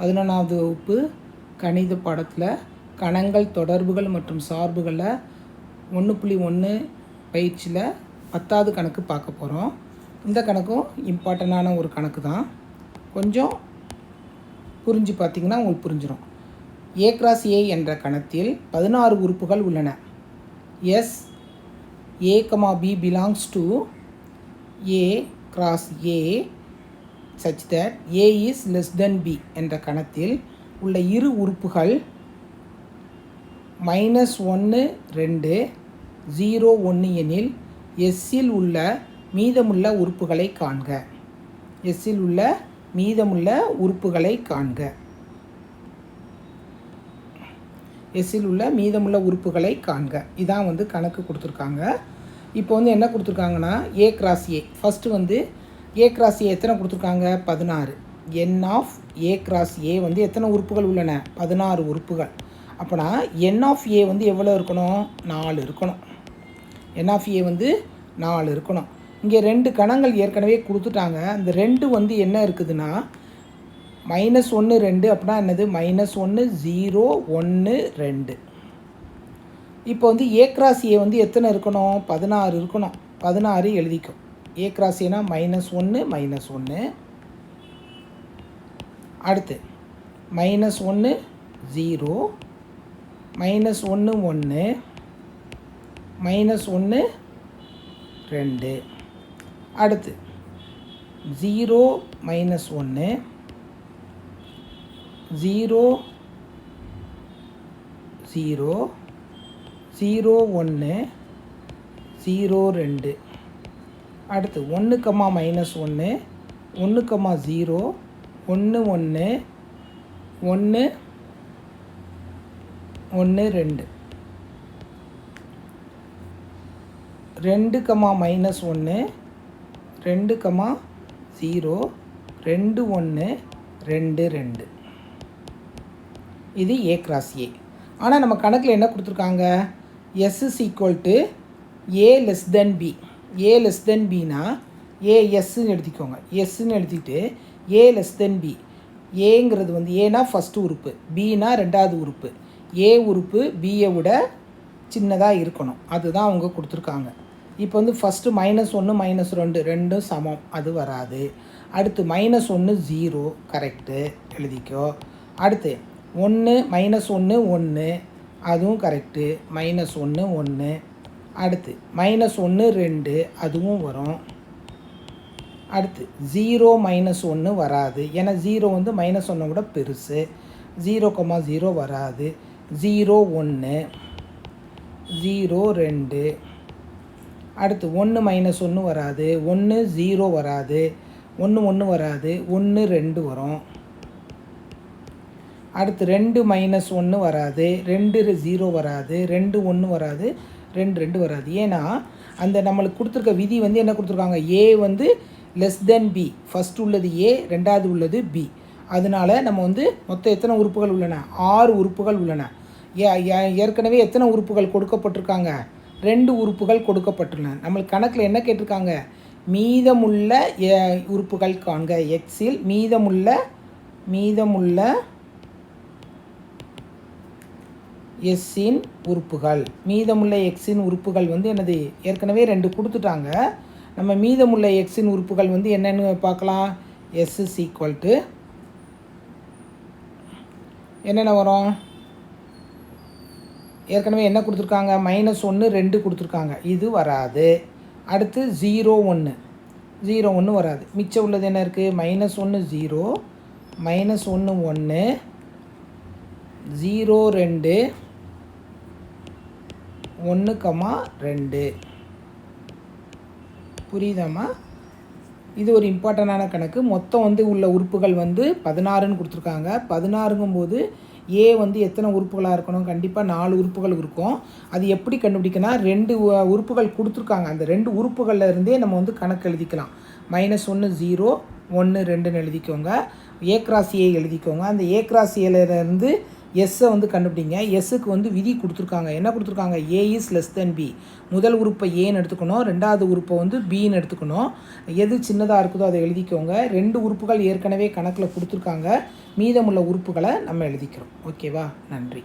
11வது வகுப்பு கணித பாடத்தில் கணங்கள், தொடர்புகள் மற்றும் சார்புகளில் 1.1 பயிற்சியில் 10வது கணக்கு பார்க்க போகிறோம். இந்த கணக்கும் இம்பார்ட்டண்டான ஒரு கணக்கு தான். கொஞ்சம் புரிஞ்சு பார்த்திங்கன்னா உங்களுக்கு புரிஞ்சிடும். A cross A என்ற கணத்தில் 16 உறுப்புகள் உள்ளன. S A, B belongs to A cross A such that A is less than B என்ற கணத்தில் உள்ள இரு உறுப்புகள் -1 2 0 1 எனில் எஸ்ஸில் உள்ள மீதமுள்ள உறுப்புகளை காண்க. எஸ்ஸில் உள்ள மீதமுள்ள உறுப்புகளை காண்க. எஸ்ஸில் உள்ள மீதமுள்ள உறுப்புகளை காண்க. இதான் கணக்கு கொடுத்துருக்காங்க. இப்போ என்ன கொடுத்துருக்காங்கன்னா A cross A. First A cross A எத்தனை கொடுத்துருக்காங்க? 16. N of A cross A எத்தனை உறுப்புகள் உள்ளன? 16 உறுப்புகள். அப்போனா N of A எவ்வளோ இருக்கணும்? 4 இருக்கணும். N of A 4 இருக்கணும். இங்கே 2 கணங்கள் ஏற்கனவே கொடுத்துட்டாங்க. அந்த 2 என்ன இருக்குதுன்னா -1 2 அப்படின்னா என்னது? -1 0 1 2. இப்போ A cross A எத்தனை இருக்கணும்? 16 இருக்கணும். 16 எழுதிக்கும். A cross Aனா -1 -1. அடுத்து -1 0 -1 1 -1 2. அடுத்து 0 -1 0 0 0 1 0 2. அடுத்து 1 -1 1 0 1 1 1 1 2. 2 -1 2 0 2 1 2 2. இது A cross A. ஆனால் நம்ம கணக்கில் என்ன கொடுத்துருக்காங்க? S is equal to A less than B. A less than Bனா ASன்னு எழுதிக்கோங்க. Sன்னு எழுதிட்டு A less than B. ஏங்கிறது ஏனா ஃபஸ்ட்டு உறுப்பு, Bனா ரெண்டாவது உறுப்பு. A உறுப்பு Bயை விட சின்னதாக இருக்கணும். அதுதான் அவங்க கொடுத்துருக்காங்க. இப்போ ஃபஸ்ட்டு -1 -2 ரெண்டும் சமம், அது வராது. அடுத்து -1 0 கரெக்டு எழுதிக்கோ. அடுத்து 1 -1 1 அதுவும் கரெக்டு, -1 1. அடுத்து -1 2 அதுவும் வரும். அடுத்து 0 -1 வராது, ஏன்னா 0 -1 விட பெருசு. 0 0 வராது. 0 1 0 2. அடுத்து 1 -1 வராது, 1 0 வராது, 1 1 வராது, 1 2 வரும். அடுத்து 2 -1 வராது, 2 0 வராது, 2 1 வராது, 2 2 வராது. ஏன்னா அந்த நம்மளுக்கு கொடுத்துருக்க விதி என்ன கொடுத்துருக்காங்க? A less than B. First உள்ளது A, ரெண்டாவது உள்ளது B. அதனால் நம்ம மொத்தம் எத்தனை உறுப்புகள் உள்ளன? 6 உறுப்புகள் உள்ளன. ஏற்கனவே எத்தனை உறுப்புகள் கொடுக்கப்பட்டிருக்காங்க? 2 உறுப்புகள் கொடுக்கப்பட்டுள்ளன. நம்மளுக்கு கணக்கில் என்ன கேட்டிருக்காங்க? மீதமுள்ள உறுப்புகள் காண்க. எக்ஸில் மீதமுள்ள எஸ்ஸின் உறுப்புகள். மீதமுள்ள எக்ஸின் உறுப்புகள் என்னது? ஏற்கனவே 2 கொடுத்துட்டாங்க. நம்ம மீதமுள்ள எக்ஸின் உறுப்புகள் என்னென்னு பார்க்கலாம். S is equal to என்னென்ன வரும்? ஏற்கனவே என்ன கொடுத்துருக்காங்க? -1 2 கொடுத்துருக்காங்க, இது வராது. அடுத்து 0 1 0 1 வராது. மிச்சம் உள்ளது என்ன இருக்குது? -1 0 -1 1 0 2 1 2. புரியுதாம்மா? இது ஒரு இம்பார்ட்டண்டான கணக்கு. மொத்தம் உள்ள உறுப்புகள் 16ன்னு கொடுத்துருக்காங்க. 16ங்கும்போது A எத்தனை உறுப்புகளாக இருக்கணும்? கண்டிப்பாக 4 உறுப்புகள் இருக்கும். அது எப்படி கண்டுபிடிக்கனா? 2 உறுப்புகள் கொடுத்துருக்காங்க. அந்த 2 உறுப்புகளில் இருந்தே நம்ம கணக்கு எழுதிக்கலாம். -1 0 1 2ன்னு எழுதிக்கோங்க. A cross A எழுதிக்கோங்க. அந்த A cross Aலேருந்து எஸ்ஸை வந்து கண்டுபிடிங்க. எஸ்ஸுக்கு வந்து விதி கொடுத்துருக்காங்க. என்ன கொடுத்துருக்காங்க? ஏ இஸ் லெஸ் தென் பி. முதல் உறுப்பை ஏன்னு எடுத்துக்கணும், ரெண்டாவது உறுப்பை வந்து பின்னு எடுத்துக்கணும். எது சின்னதாக இருக்குதோ அதை எழுதிக்கோங்க. 2 உறுப்புகள் ஏற்கனவே கணக்கில் கொடுத்துருக்காங்க. மீதமுள்ள உறுப்புகளை நம்ம எழுதிக்கிறோம். ஓகேவா? நன்றி.